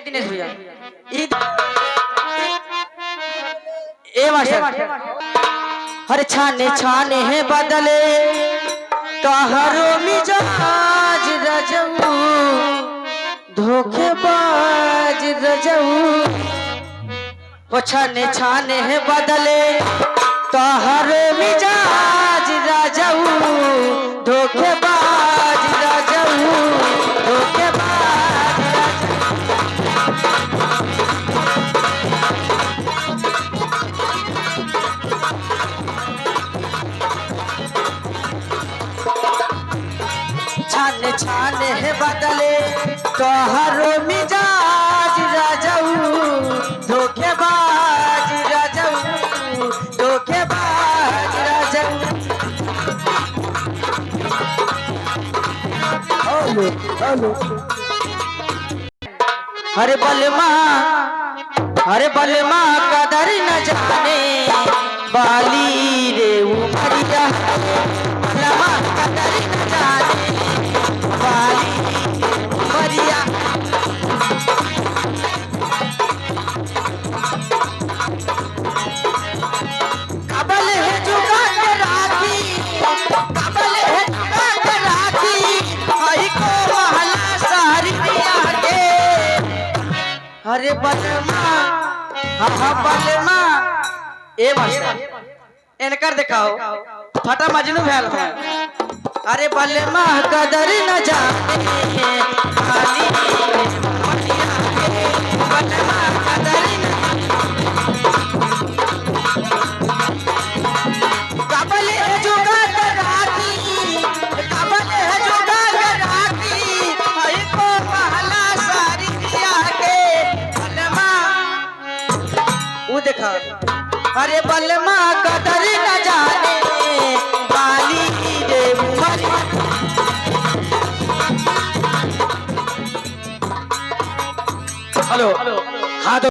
दिनेश भैया ए मास्टर हर छाने छाने है बदले तोहरो मिजाज रजऊ धोखेबाज रजऊ वो छाने छाने है बदले तोहरो मिजाज रजऊ धोखेबाज रजऊ धोखेबाज छाने छाने है बदले तोहरो मिजाज रजऊ धोखेबाज रजऊ धोखेबाज रजऊ हरे बलमा कदर न जाने बाली रे उमरिया बलमा कदर न जाने बाली उमरिया कबल है जुगा के राखी कबल है जुगा के राखी हई को महला सारी के हरे बलमा हाँ बलमा ए मास्टर इनकर दिखाओ फटा मजनू भैल है अरे बलमा कदर न जाने खाली बलमा कदर न कबल है जुगा के राखी कबल है जुगा के राखी हई को महला सारी के बलमा वो देखा अरे बलमा कदर न जाने बाली रे उमरिया हेलो